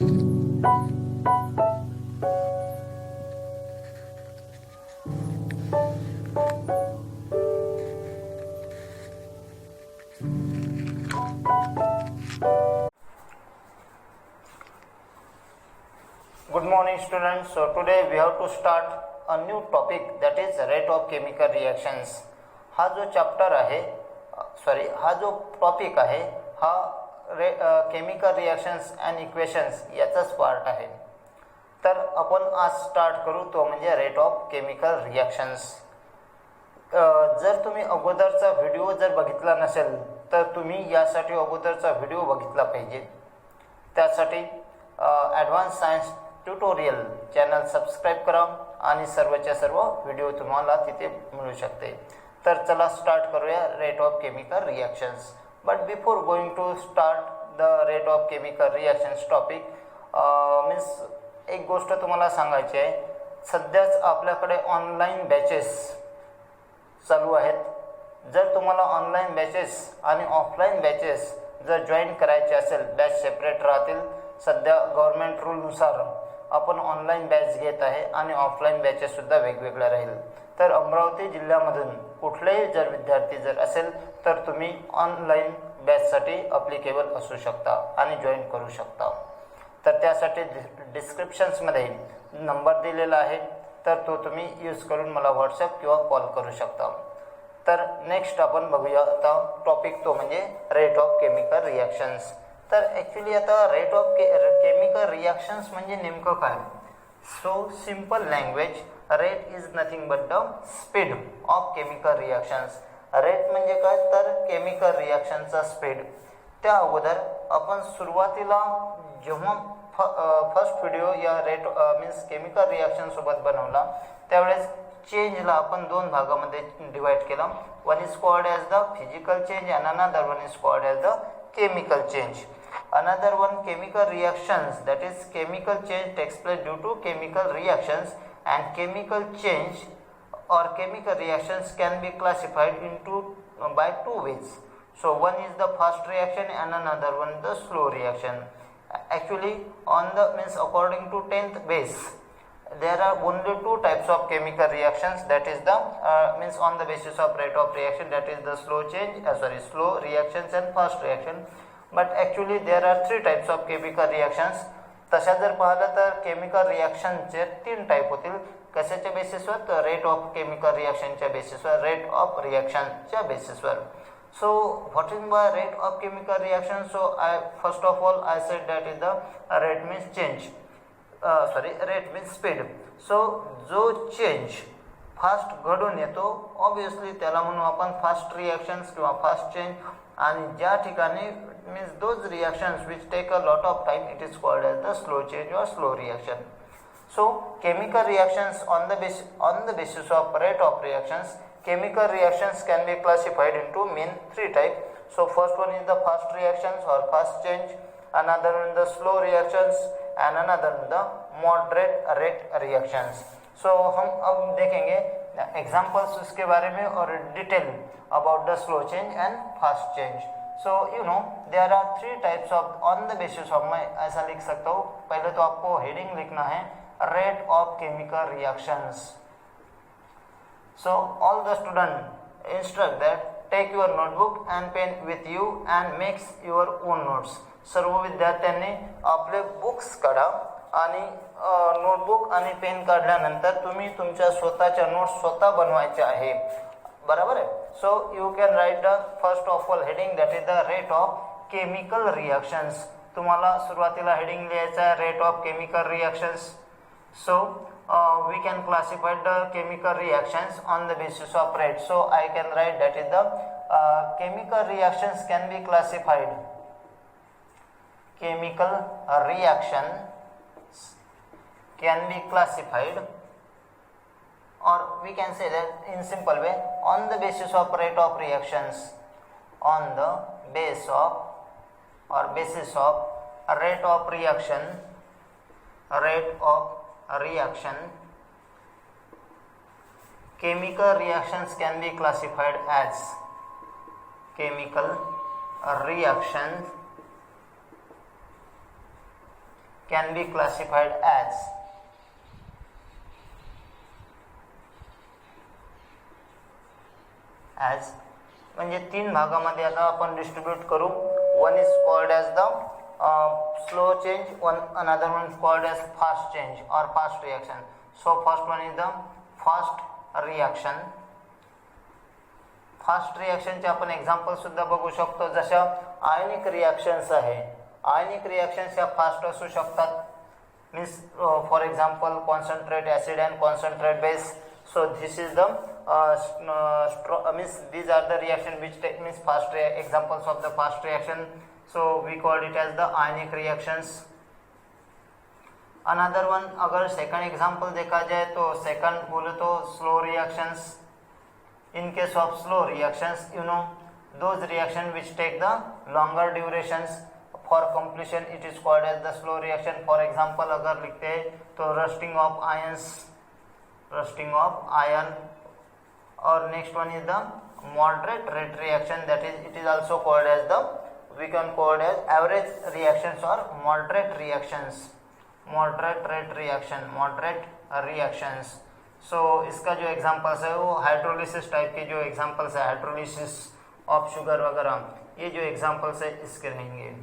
Good morning students. So today we have to start a new topic, that is rate of chemical reactions. हा जो chapter आहे हा जो topic आहे हा केमिकल रिॲक्शन्स अँड इक्वेशन्स याचाच पार्ट आहे. तर आपण आज स्टार्ट करू तो म्हणजे रेट ऑफ केमिकल रिॲक्शन्स. जर तुम्ही अगोदरचा व्हिडिओ जर बघितला नसेल तर तुम्ही यासाठी अगोदरचा व्हिडिओ बघितला पाहिजे. त्यासाठी advance science tutorial channel subscribe करा आणि सर्वच्या सर्व व्हिडिओ तुम्हाला तिथे मिळू शकते. तर चला स्टार्ट करूया rate of chemical reactions. But before going to start the rate of chemical reactions topic means एक गोष्ट तुम्हाला सांगायची आहे. सध्याच आपल्याकडे ऑनलाईन बॅचेस चालू आहेत. जर तुम्हाला ऑनलाईन बॅचेस आणि ऑफलाईन बॅचेस जर जॉईन करायचे असेल, बॅच सेपरेट राहतील. सध्या गव्हर्नमेंट रूलनुसार आपण ऑनलाईन बॅच घेत आहे आणि ऑफलाईन बॅचेससुद्धा वेगवेगळ्या राहील. तर अमरावती जिल्ह्यामधून कुठलेही जर विद्यार्थी जर असेल तर तुम्ही ऑनलाईन बॅचसाठी अप्लिकेबल असू शकता आणि जॉईन करू शकता. तर त्यासाठी डिस्क्रिप्शन्समध्ये नंबर दिलेला आहे, तर तो तुम्ही यूज करून मला व्हॉट्सअप किंवा कॉल करू शकता. तर नेक्स्ट आपण बघूया आता टॉपिक, तो म्हणजे रेट ऑफ केमिकल रिॲक्शन्स. तर ॲक्च्युली आता रेट ऑफ केमिकल रिॲक्शन्स म्हणजे नेमकं काय? So simple language, rate is nothing but the speed of chemical reactions. Rate म्हणजे काय तर केमिकल रिॲक्शनचा स्पीड. त्या अगोदर आपण सुरुवातीला जेव्हा फर्स्ट व्हिडिओ या रेट मीन्स केमिकल रिॲक्शनसोबत बनवला त्यावेळेस चेंजला आपण दोन भागामध्ये डिवाइड केला. One is called as the physical change and another one is called as the chemical change. Another one, chemical reactions, that is chemical change takes place due to chemical reactions, and chemical change or chemical reactions can be classified into by two ways. So one is the fast reaction and another one the slow reaction. Actually on the means according to 10th base there are only two types of chemical reactions, that is the means on the basis of rate of reaction, that is the slow reactions and fast reaction. But actually there are three types of chemical reactions. तशा जर पाहिलं तर chemical रिॲक्शनचे तीन type होतील. कशाच्या बेसिसवर? तर rate of chemical रिॲक्शनच्या बेसिसवर, रेट ऑफ रिॲक्शनच्या बेसिसवर. So what is the rate of chemical reaction? So first of all I said that is the rate means change. Rate means speed. So जो change fast घडून येतो obviously त्याला म्हणून आपण fast reactions किंवा fast change. आणि ज्या ठिकाणी means those reactions which take a lot of time it is called as the slow change or slow reaction. So chemical reactions on the basis of rate of reactions, chemical reactions can be classified into main three types. So first one is the fast reactions or fast change, another one the slow reactions and another the moderate rate reactions. So हम अब देखेंगे examples उसके बारे में और detail about the slow change and fast change. So you know there are three types of on the basis of, मैं ऐसा लिख सकता हूँ. पहले तो आपको हेडिंग लिखना है rate of chemical reactions. So all the student instruct that take your notebook and pen with you and makes your own notes. सर्व विद्यार्थ्यांनी आपले बुक्स काढा आणि नोटबुक आणि पेन काढल्यानंतर तुम्ही तुमच्या स्वतःच्या नोट्स स्वतः बनवायच्या आहे. बरोबर आहे. So you can write the first of all heading, that is the rate of chemical reactions. तुम्हाला सुरुवातीला हेडिंग लिहायचं आहे rate of chemical reactions. So we can classify the chemical reactions on the basis of rate. So I can write that is the chemical reactions can be classified. Chemical reactions can be classified, or we can say that in simple way, on the basis of rate of reactions, on the basis of rate of reaction, chemical reactions can be classified as chemical reactions can be classified as म्हणजे 3 भागामध्ये आता आपण distribute करू. One is called as the slow change, another one is called as fast change or fast reaction. So first one is the fast reaction. Fast रिॲक्शनचे आपण example सुद्धा बघू शकतो. जशा आयनिक रिॲक्शन्स आहे, आयनिक रिॲक्शन्स या फास्ट असू शकतात. Means for example concentrate acid and concentrate base. So this is the means these are the reaction which take means fast examples of the fast reaction. So we called it as the ionic reactions. Another one अगर second example देखा जाए तो second बोले तो slow reactions. In case of slow reactions, you know, those reactions which take the longer durations for completion, it is called as the slow reaction. For example अगर लिखते हैं तो rusting of ions, rusting of iron. Or next one is the moderate rate reaction, that is it is also called as the, we can call it as average reactions or moderate reactions, moderate rate reaction, moderate reactions. So इसका जो examples है वो hydrolysis type के जो examples है, hydrolysis of sugar वगैरह, ये जो एग्जांपल्स है इसके रहेंगे.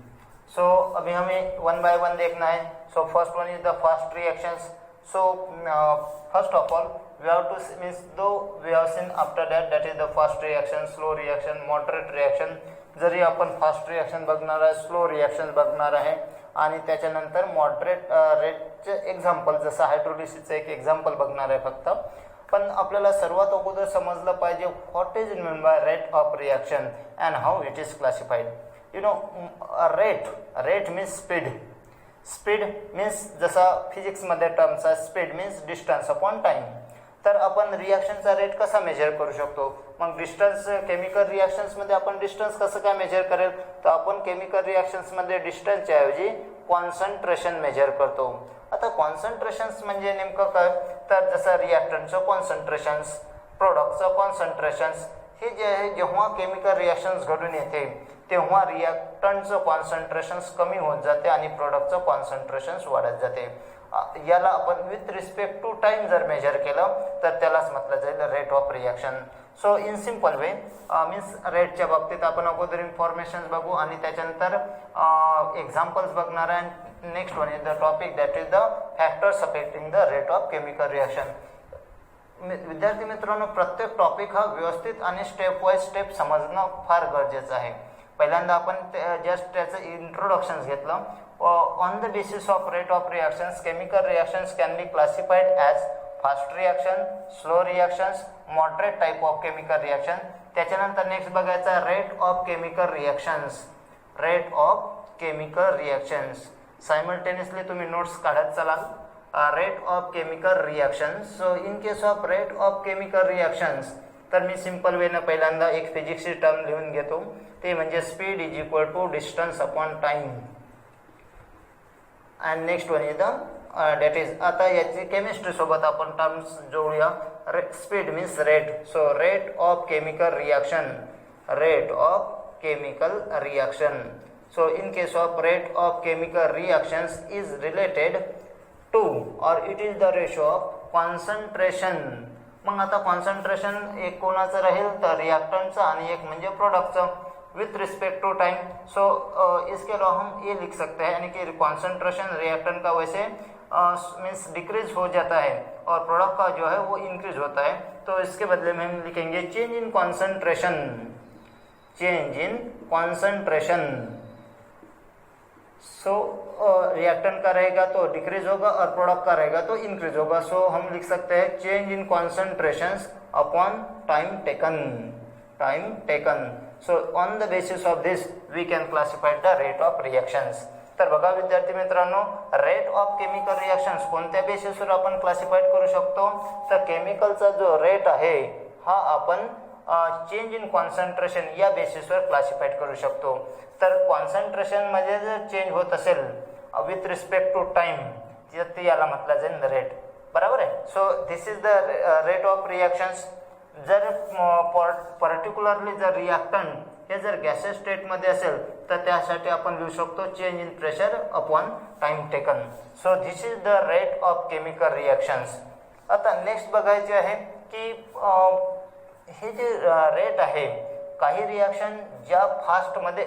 सो अभी हमें वन बाय वन देखना है. सो first one is the fast reactions. So first of all we have to means though we have seen after that is the fast reaction, slow reaction, moderate reaction. जरी आपण fast reaction बघणार आहे, slow reaction बघणार आहे आणि त्याच्यानंतर moderate रेटचे example जसं हायड्रोलिसिसचं एक example बघणार आहे फक्त. पण आपल्याला सर्वात अगोदर समजलं पाहिजे what is mean by rate of reaction and how it is classified. You know rate means speed. Speed means जसा फिजिक्समध्ये टर्म्स आहे, speed means distance upon time. तर आपण रिॲक्शनचा रेट कसा मेजर करू शकतो? मग डिस्टन्स केमिकल रिॲक्शन्समध्ये आपण डिस्टन्स कसं काय मेजर करेल? तर आपण केमिकल रिॲक्शन्समध्ये डिस्टन्सच्या ऐवजी कॉन्सन्ट्रेशन मेजर करतो. आता कॉन्सन्ट्रेशन्स म्हणजे नेमकं काय? तर जसं रिॲक्टंटचं कॉन्सन्ट्रेशन्स, प्रोडक्टचं कॉन्सन्ट्रेशन्स, हे जे आहे जेव्हा केमिकल रिॲक्शन्स घडून येते तेव्हा रिॲक्टंटचं कॉन्सन्ट्रेशन्स कमी होत जाते आणि प्रोडक्टचं कॉन्सन्ट्रेशन्स वाढत जाते. याला आपण विथ रिस्पेक्ट टू टाईम जर मेजर केलं तर त्यालाच म्हटलं जाईल rate of reaction. So in simple way means रेटच्या बाबतीत आपण अगोदर इन्फॉर्मेशन बघू आणि त्याच्यानंतर एक्झाम्पल्स बघणार आहे. Next one is the topic that is the factors affecting the rate of chemical reaction. विद्यार्थी मित्रांनो, प्रत्येक टॉपिक हा व्यवस्थित आणि स्टेप वाईज स्टेप समजणं फार गरजेचं आहे. पहिल्यांदा आपण जस्ट त्याचं इंट्रोडक्शन घेतलं. On the basis of rate of reactions chemical reactions can be classified as fast reaction, slow reactions, moderate type of chemical reaction. त्याच्यानंतर नेक्स्ट बघायचा rate of chemical reactions. Rate of chemical reactions simultaneously तुम्ही notes काढत चलाल. Rate of chemical reactions. So in case of rate of chemical reactions तर मी simple वेनं पहिल्यांदा एक फिजिक्सची term लिहून घेतो, ते म्हणजे speed is equal to distance upon time. And next one is the that is, आता याची केमिस्ट्री सोबत आपण टर्म्स जोडूया. Speed means rate. So rate of chemical reaction, rate of chemical reaction. So in case of rate of chemical reactions is related to और it is the ratio of concentration. मग आता concentration एक कोणाचं राहील तर रिॲक्टंटचं आणि एक म्हणजे प्रोडक्टचं विथ रिस्पेक्ट टू टाइम. सो इसके अलावा हम ये लिख सकते हैं यानी कि कॉन्सन्ट्रेशन रिएक्टेंट का वैसे मीन्स डिक्रीज हो जाता है और प्रोडक्ट का जो है वो इंक्रीज होता है. तो इसके बदले में हम लिखेंगे change in concentration, change in concentration. So reactant का रहेगा तो डिक्रीज होगा और प्रोडक्ट का रहेगा तो इंक्रीज होगा. सो हम लिख सकते हैं change in concentrations upon time taken, time taken. So on the basis of this we can classify the rate of reactions. तर बघा विद्यार्थी मित्रांनो, रेट ऑफ केमिकल रिॲक्शन्स कोणत्या बेसिसवर आपण क्लासिफाईड करू शकतो? तर केमिकलचा जो रेट आहे हा आपण चेंज इन कॉन्सन्ट्रेशन या बेसिसवर क्लासिफाईड करू शकतो. तर कॉन्सन्ट्रेशनमध्ये जर चेंज होत असेल विथ रिस्पेक्ट टू टाईम तर याला म्हटलं जाईल रेट. बरोबर आहे. So this is the rate of reactions. जर पर्टिक्युलरली जर रिॲक्टंट हे जर गॅसेस स्टेटमध्ये असेल तर त्यासाठी आपण लिहू शकतो change in pressure upon time taken. So this is the rate of chemical reactions. आता नेक्स्ट बघायचे आहे की हे जे रेट आहे, काही रिॲक्शन ज्या फास्टमध्ये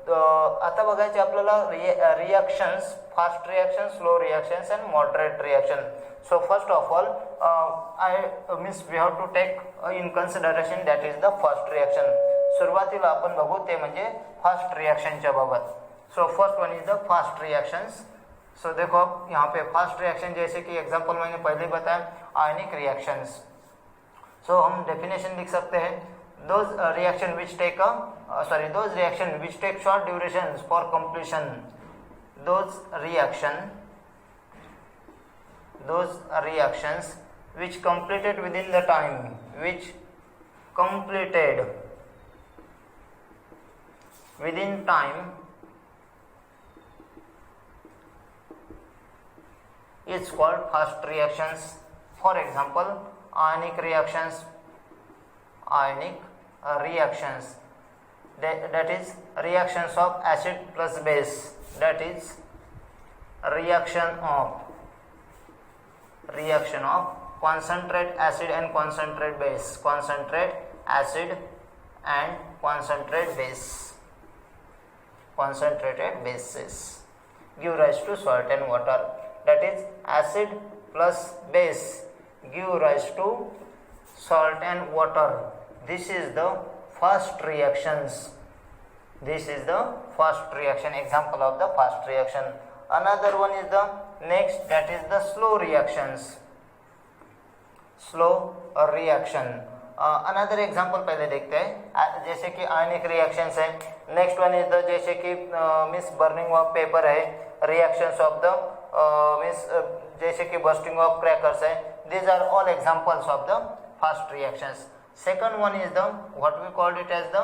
आता बघायचे आपल्याला reactions, fast reaction, slow reactions and moderate reaction. So first of all we have to take in consideration that is the fast reaction. सुरुवातीला आपण बघू ते म्हणजे फास्ट रिॲक्शनच्या बाबत. So first one is the fast reactions. So देखो आप यहाँ पे फास्ट रिएक्शन जैसे कि एग्जांपल मैंने पहले बताया आयनिक रिएक्शंस. सो हम डेफिनेशन लिख सकते हैं those reaction which take short durations for completion. Those reactions which completed within the time, within time is called fast reactions. For example, ionic reactions, that is reactions of acid plus base, that is reaction of concentrate acid and concentrate base, concentrate acid and concentrate base, concentrated bases give rise to salt and water. That is acid plus base give rise to salt and water. This is the fast reactions. This is the fast reaction, example of the fast reaction. Another one is the next, that is the slow reactions. Slow reaction. Another example पहले देखते हैं, जैसे कि आयनिक reactions है. Next one is the जैसे कि means burning of paper है, reactions of the means जैसे कि बर्स्टिंग ऑफ क्रैकर्स है. These are all examples of the fast reactions. Second one is the what we called it as the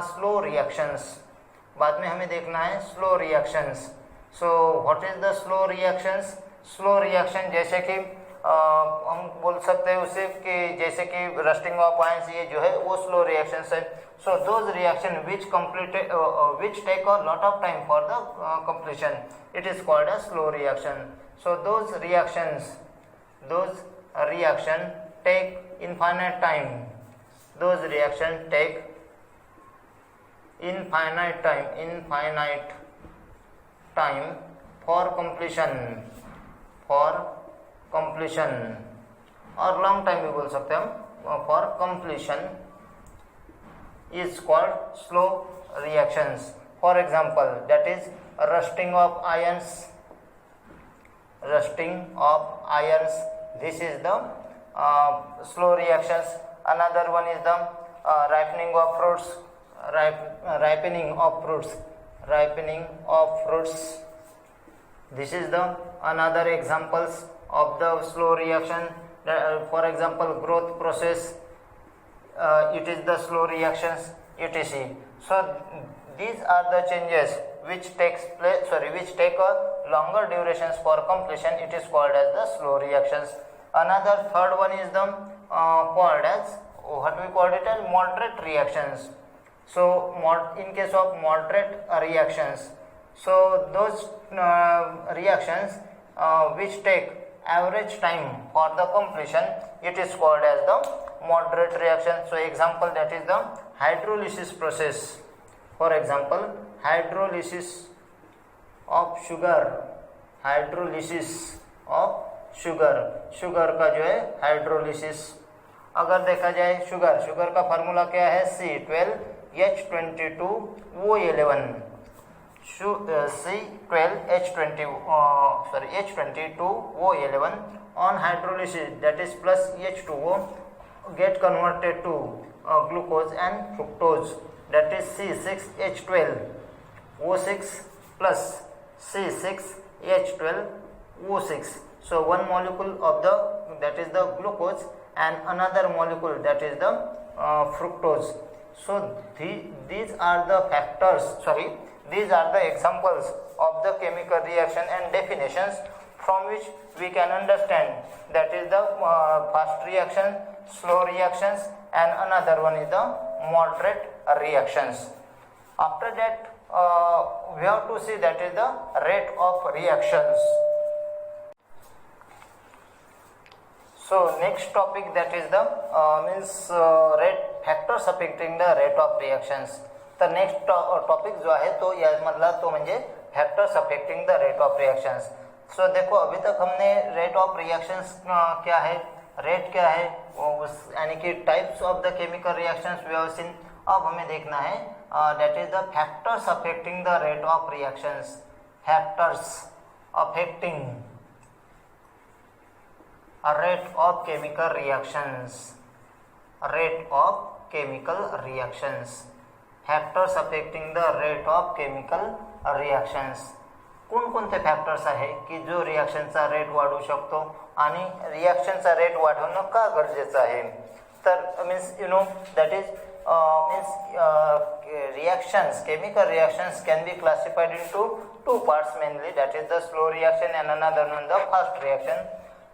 slow reactions. बाद में हमें देखना है slow reactions. So what is the slow reactions? Slow reaction जैसे कि हम बोल सकते हैं उसे कि जैसे कि रस्टिंग ऑफ आयंस, ये जो है वो स्लो रिएक्शंस है. So those reaction which take a lot of time for the completion, it is called a slow reaction. So those reaction take infinite time. Those reaction take infinite time for completion, और long time भी बोल सकते हैं हम, for completion is called slow reactions. For example, that is rusting of ions. This is the slow reactions. Another one is the ripening of fruits. This is the another examples of the slow reaction. For example, growth process, it is the slow reactions, etc. So these are the changes which take a longer durations for completion. It is called as the slow reactions. Another third one is the called as what we called it as moderate reactions. So in case of moderate reactions, so those reactions which take average time for the completion, it is called as the moderate reaction. So example, that is the hydrolysis process. For example, hydrolysis of sugar sugar का जो है hydrolysis. अगर देखा जाए sugar का formula क्या है, C12H22O11, H22O11 on hydrolysis, that is plus H2O get converted to glucose and fructose, that is C6H12O6 plus C6H12O6. So one molecule of that is the glucose and another molecule, that is the fructose. So these are the examples of the chemical reaction and definitions from which we can understand, that is the fast reaction, slow reactions, and another one is the moderate reactions. After that we have to see that is the rate of reactions. So next topic that is the rate factors affecting the rate of reactions. तर next topic जो है तो यामधला तो म्हणजे factors affecting the rate of reactions. So देखो अभी तक हमने रेट ऑफ रिएक्शंस क्या है, रेट क्या है, यानी कि types of the chemical reactions we have seen. अब हमें देखना है that is the factors affecting the rate of reactions. Factors affecting rate of chemical reactions. Rate of chemical reactions. Factors affecting the rate of chemical reactions. कोणकोणते factors आहे की जो रिॲक्शनचा rate वाढवू शकतो आणि रिॲक्शनचा रेट वाढवणं का गरजेचं आहे. तर means you know that is reactions, chemical reactions can be classified into two parts mainly, that is the slow reaction and another one the fast reaction.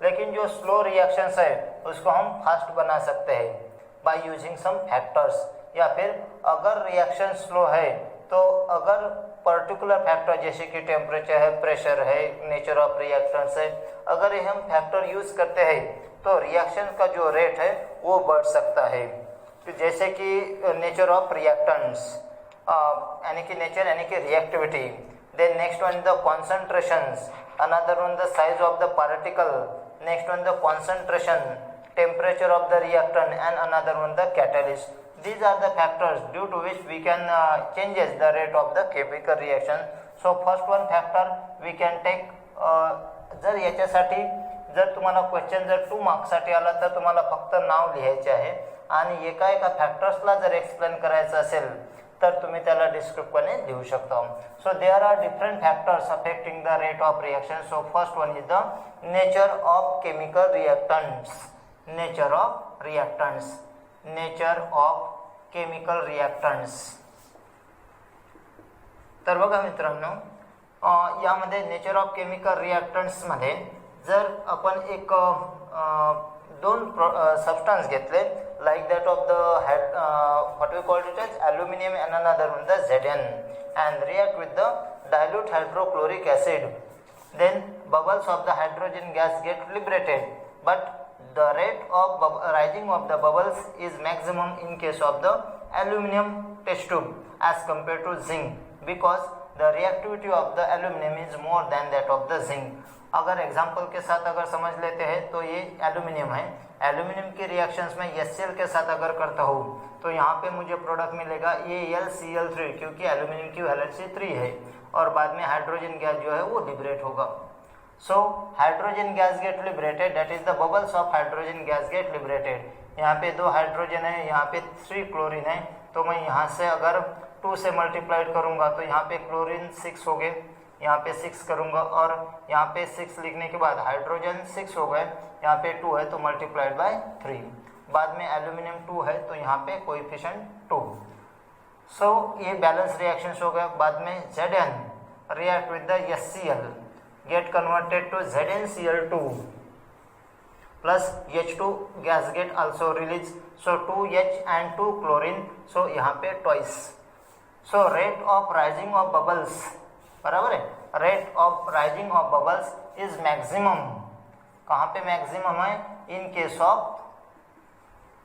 लेकिन जो स्लो रिएक्शंस है उसको हम फास्ट बना सकते हैं बाय यूजिंग सम फैक्टर्स. या फिर अगर रिएक्शन स्लो है तो अगर पर्टिकुलर फैक्टर जैसे कि टेम्परेचर है, प्रेशर है, नेचर ऑफ रिएक्शंस है, अगर ये हम फैक्टर यूज करते हैं तो रिएक्शन का जो रेट है वो बढ़ सकता है. तो जैसे कि नेचर ऑफ रिएक्टेंट्स यानी कि नेचर यानी कि reactivity. Then next one the concentrations, another one the size of the particle, next one the concentration, temperature of the reactant, and another one the catalyst. These are the factors due to which we can changes the rate of the chemical reaction. So first one factor we can take जर याच्यासाठी जर तुम्हाला question जर 2 मार्क्ससाठी आला तर तुम्हाला फक्त नाव लिहायचे आहे आणि एका एका फॅक्टर्सला जर एक्सप्लेन करायचं असेल तर तुम्ही त्याला डिस्क्रिप्टने लिहू शकता. So there are different factors affecting the rate of reaction. So first one is the nature of chemical reactants. Nature of reactants. Nature of chemical reactants. तर बघा मित्रांनो यामध्ये नेचर ऑफ केमिकल रिएक्टंट्समध्ये जर आपण एक दोन सबस्टन्स घेतले like that of the what we call it as aluminum and another one the Zn, and react with the dilute hydrochloric acid, then bubbles of the hydrogen gas get liberated, but the rate of rising of the bubbles is maximum in case of the aluminum test tube as compared to zinc, because the reactivity of the aluminum is more than that of the zinc. अगर example के साथ अगर समझ लेते हैं तो ये aluminium है. एल्यूमिनियम की रिएक्शंस में HCl के साथ अगर करता हूँ तो यहाँ पे मुझे प्रोडक्ट मिलेगा AlCl3, क्योंकि एल्यूमिनियम की वैलेंसी 3 है और बाद में हाइड्रोजन गैस जो है वो लिबरेट होगा. So hydrogen gas get liberated, that is the bubbles of hydrogen gas get liberated. यहाँ पे 2 हाइड्रोजन है, यहाँ पे 3 क्लोरीन है, तो मैं यहाँ से अगर 2 से मल्टीप्लाइड करूँगा तो यहाँ पे क्लोरीन 6 हो गए, यहाँ पे 6 करूँगा और यहाँ पे 6 लिखने के बाद हाइड्रोजन 6 हो गए, यहाँ पे 2 है तो मल्टीप्लाइड बाय 3. बाद में एल्यूमिनियम 2 है तो यहाँ पे कोएफिशिएंट 2. सो ये बैलेंस रिएक्शंस हो गए. बाद में Zn react with the HCl get converted to ZnCl2 plus H2 gas get also release. So 2H and 2 chlorine, so यहाँ पे twice. So rate of rising of bubbles, बराबर है, rate of rising of bubbles is maximum. कहाँ पे maximum है? In case of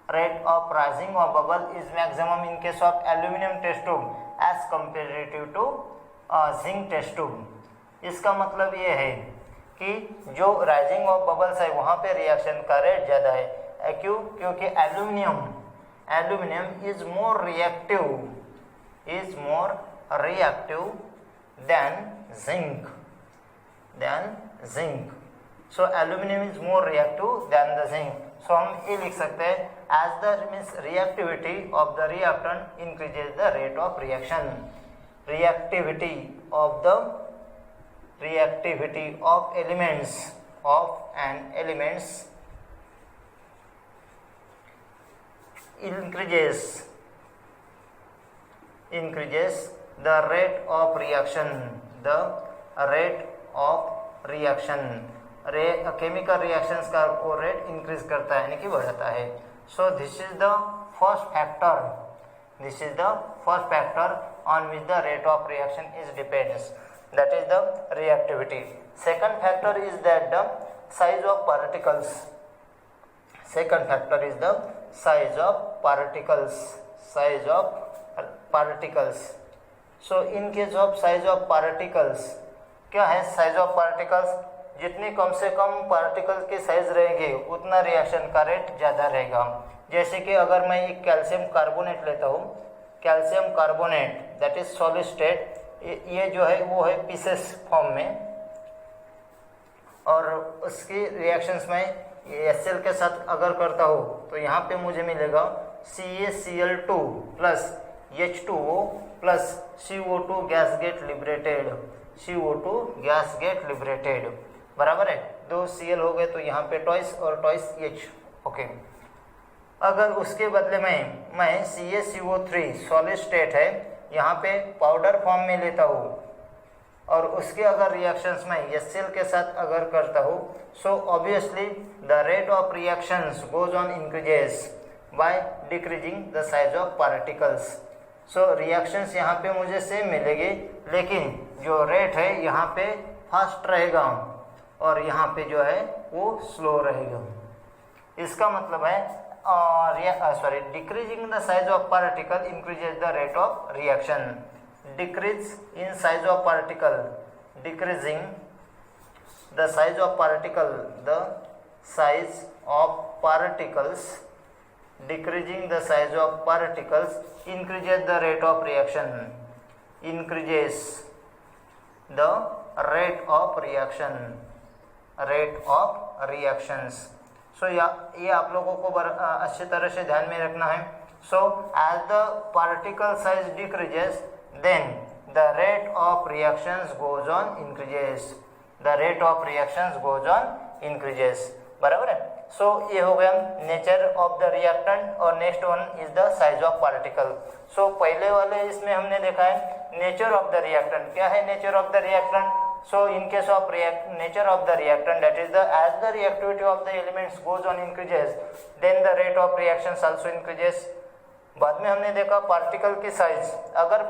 rate of rising of bubble is maximum in case of aluminium test tube as comparative to zinc test tube. इसका मतलब ये है कि जो राइजिंग ऑफ बबल्स है वहाँ पे रिएक्शन का रेट ज़्यादा है. क्यों? क्योंकि aluminium is more reactive than zinc. So aluminum is more reactive than the zinc. So हम ये लिख सकते हैं as the means reactivity of the reactant increases the rate of reaction. Reactivity of elements increases the rate of reaction. Chemical reactions का वो rate increase करता है यानी कि बढ़ाता है. So this is the first factor This is the first factor on which the rate of reaction is depends. That is the reactivity. Second factor is that the size of particles. Second factor is the size of particles. Size of particles. So in case of size of particles, क्या है size of particles? जितनी कम से कम particle की size रहेगी उतना reaction का rate ज़्यादा रहेगा. जैसे कि अगर मैं एक कैल्शियम कार्बोनेट लेता हूँ, calcium carbonate that is solid state, ये जो है वो है पीसेस फॉर्म में, और उसकी रिएक्शंस में HCl के साथ अगर करता हूँ तो यहाँ पे मुझे मिलेगा CaCl2 plus H2O plus CO2 gas get liberated. CO2 gas get liberated, बराबर है. 2 Cl हो गए तो यहाँ पे ट्वाइस और ट्वाइस H. ओके. अगर उसके बदले में मैं CaCO3 सॉलिड स्टेट है यहाँ पे पाउडर फॉर्म में लेता हूँ और उसके अगर रिएक्शंस में HCl के साथ अगर करता हूँ, so obviously the rate of reactions goes on increases by decreasing the size of particles. So reactions यहाँ पे मुझे सेम मिलेगी, लेकिन जो रेट है यहाँ पे फास्ट रहेगा और यहाँ पे जो है वो स्लो रहेगा. इसका मतलब है decreasing the size of particle increases the rate of reaction. Decrease in size of particle, decreasing the size of particle, the size of particles, decreasing the size of particles increases the rate of reaction, increases the rate of reaction, rate of reactions. So ये आप लोगों को अच्छी तरह से ध्यान में रखना है. So as the particle size decreases, then the rate of reactions goes on increases, the rate of reactions goes on increases, बराबर है. सो ये हो गया नेचर ऑफ द रिएक्टेंट, और next one is the size of particle. So पहले वाले इसमें हमने देखा है नेचर ऑफ द रिएक्टेंट. क्या है nature of the reactant? So in case of nature of the reactant that is the as the reactivity of the elements goes on increases, then the rate of reactions also increases. बाद में हमने देखा particle की size, अगर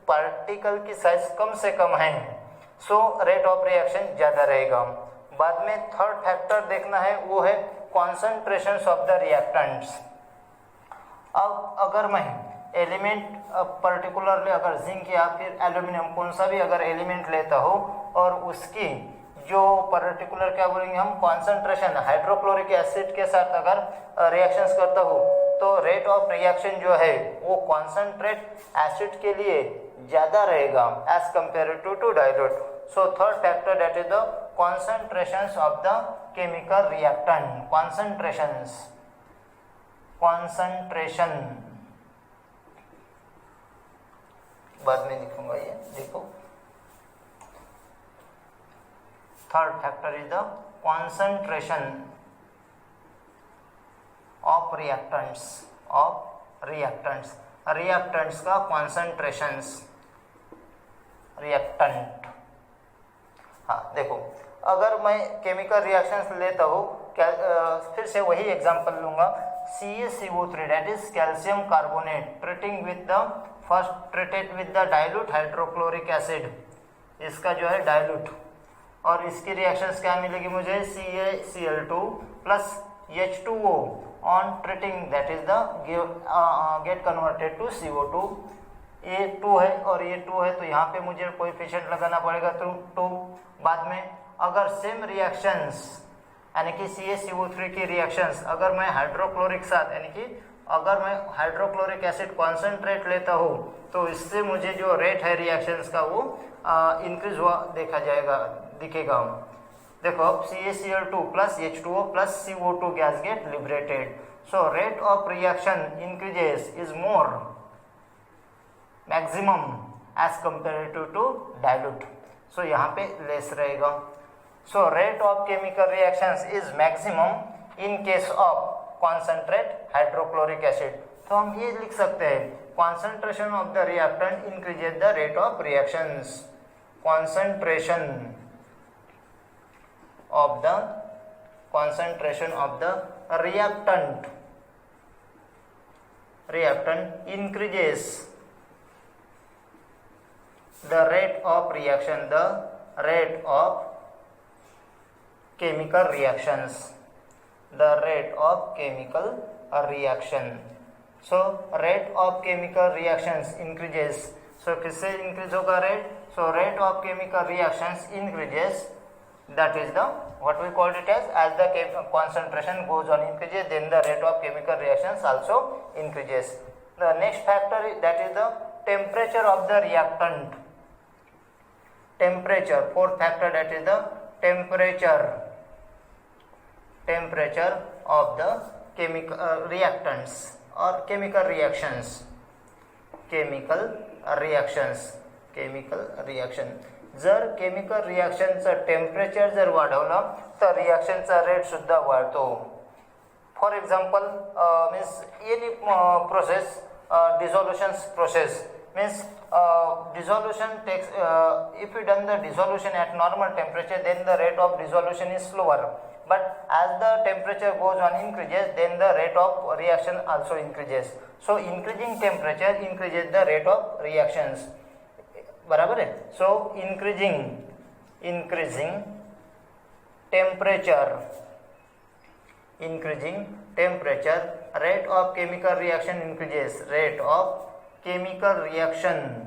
particle की size कम से कम है सो rate of reaction ज़्यादा रहेगा. बाद में थर्ड फैक्टर देखना है, वो है कॉन्सेंट्रेशंस ऑफ द रिएक्टेंट्स. अब अगर मैं एलिमेंट पर्टिकुलरली अगर जिंक या फिर एल्यूमिनियम कौन सा भी अगर एलिमेंट लेता हो और उसकी जो पर्टिकुलर क्या बोलेंगे हम कॉन्सेंट्रेशन हाइड्रोक्लोरिक एसिड के साथ अगर रिएक्शंस करता हो तो रेट ऑफ रिएक्शन जो है वो कॉन्सेंट्रेट एसिड के लिए ज़्यादा रहेगा as compare to dilute. So third factor, that is the concentrations of the chemical reactant. Concentration बाद में लिखूंगा, ये देखो. Third factor is the concentration of reactants. Reactants का concentrations. Reactant. हाँ देखो, अगर मैं केमिकल रिएक्शंस लेता हूँ, फिर से वही एग्जांपल लूँगा. CaCO3 that is calcium carbonate treating with the first treated with the dilute hydrochloric acid, इसका जो है डाइल्यूट, और इसकी रिएक्शंस क्या मिलेगी मुझे CaCl2 plus H2O on treating that is the gate converted to CO2. ये 2 है और ये 2 है तो यहाँ पे मुझे कोएफिशिएंट लगाना पड़ेगा 2. बाद में अगर सेम रिएक्शंस यानी कि CaCO3 की रिएक्शंस अगर मैं हाइड्रोक्लोरिक साथ यानी कि अगर मैं हाइड्रोक्लोरिक एसिड कॉन्सेंट्रेट लेता हूँ तो इससे मुझे जो रेट है रिएक्शंस का वो इंक्रीज हुआ दिखेगा. देखो CaCl2 plus H2O plus CO2 gas get liberated. So rate of reaction increases is more maximum as comparative to dilute. So यहाँ पे लेस रहेगा. So rate of chemical reactions is maximum in case of concentrate hydrochloric acid. तो हम ये लिख सकते हैं concentration of the reactant increases the rate of reactions. concentration of the reactant reactant increases the rate of reaction, the rate of chemical reactions, the rate of chemical reaction. So rate of chemical reactions increases. So किससे increase होगा rate? So rate of chemical reactions increases. That is the what we called it as the concentration goes on increases, then the rate of chemical reactions also increases. The next factor is, that is the temperature of the reactant. Temperature, fourth factor, that is the temperature of the chemical reactants or chemical reactions. जर chemical रिॲक्शनचं temperature जर वाढवलं तर रिॲक्शनचा rate सुद्धा वाढतो. For example means any process, dissolution process means dissolution takes if we done the dissolution at normal temperature, then the rate of dissolution is slower, but as the temperature goes on increases, then the rate of reaction also increases. So increasing temperature increases the rate of reactions. बराबर है. So increasing temperature, rate of chemical reaction increases. Rate of chemical reaction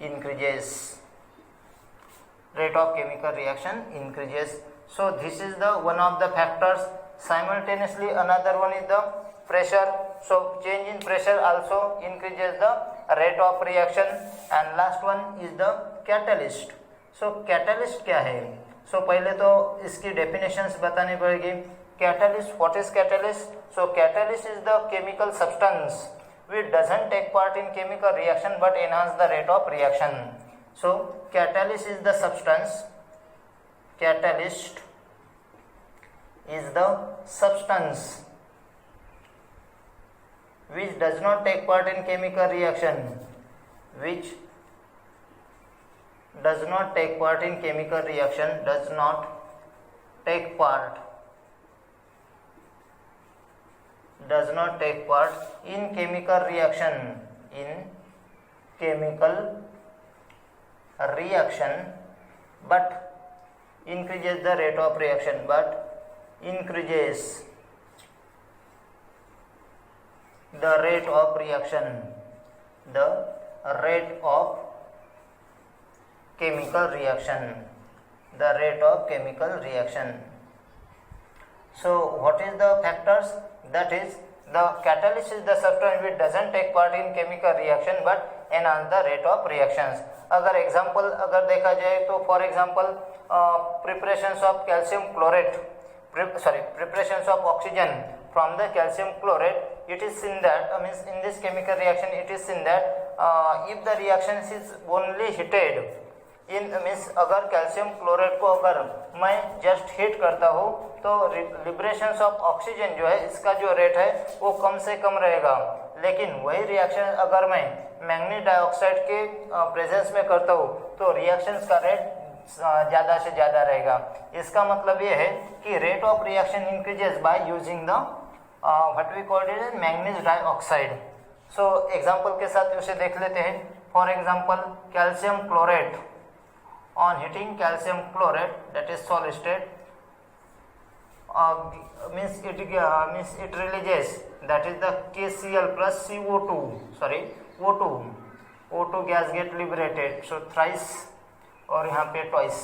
increases. Rate of chemical reaction increases. So this is the one of the factors. Simultaneously another one is the pressure. So change in pressure also increases the rate of reaction. And last one is the catalyst. So catalyst क्या है? So पहले तो इसकी definitions बतानी पड़ेगी. Catalyst, what is catalyst? So catalyst is the chemical substance which doesn't take part in chemical reaction but enhance the rate of reaction. So catalyst is the substance. Catalyst is the substance which does not take part in chemical reaction, which does not take part in chemical reaction, does not take part in chemical reaction, but increases the rate of reaction, the rate of chemical reaction. So what is the factors? That is, the catalyst is the substance which doesn't take part in chemical reaction but enhance the rate of reactions. अगर example अगर देखा जाए तो for example preparations of calcium chlorate, preparations of oxygen from the calcium chlorate, it is seen that means in this chemical reaction it is seen that if the reaction is only heated in means अगर calcium chloride को अगर मैं just heat करता हूँ तो लिबरेशंस of oxygen जो है इसका जो रेट है वो कम से कम रहेगा. लेकिन वही रिएक्शन अगर मैं मैंगनीज डाइऑक्साइड के प्रेजेंस में करता हूँ तो रिएक्शंस का रेट ज़्यादा से ज़्यादा रहेगा. इसका मतलब ये है कि rate of reaction increases by using the what we called it manganese dioxide. So example के साथ उसे देख लेते हैं. For example calcium chloride, on heating calcium chloride, that is solid state, means it releases, that is the KCl plus CO2, O2 gas get liberated, so thrice और यहाँ पे twice.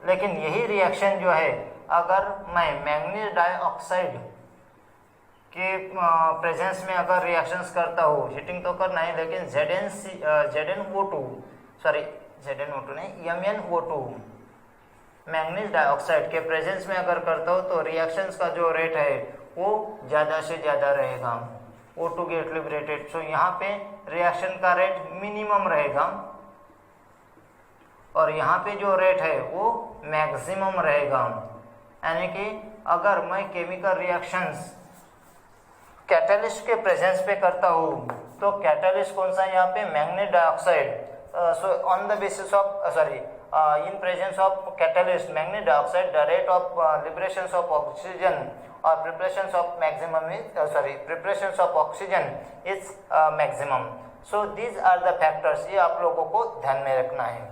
लेकिन यही रिएक्शन जो है अगर मैं मैंगनीज डाइऑक्साइड के प्रेजेंस में अगर रिएक्शंस करता हूँ, हीटिंग तो करना है लेकिन ZnO2 नहीं MnO2 मैंगनीज डाइऑक्साइड के प्रेजेंस में अगर करता हो तो रिएक्शंस का जो रेट है वो ज़्यादा से ज़्यादा रहेगा. O2 gate liberated. सो यहाँ पे रिएक्शन का रेट मिनिमम रहेगा और यहाँ पे जो रेट है वो मैक्सिमम रहेगा. यानी कि अगर मैं केमिकल रिएक्शंस कैटलिस्ट के प्रेजेंस पे करता हूँ तो कैटलिस्ट कौन सा यहाँ पे manganese dioxide. So on the basis of in presence of catalyst manganese dioxide, the rate of liberations of oxygen और preparation of maximum is preparation of oxygen is maximum. So these are the factors, ये आप लोगों को ध्यान में रखना है.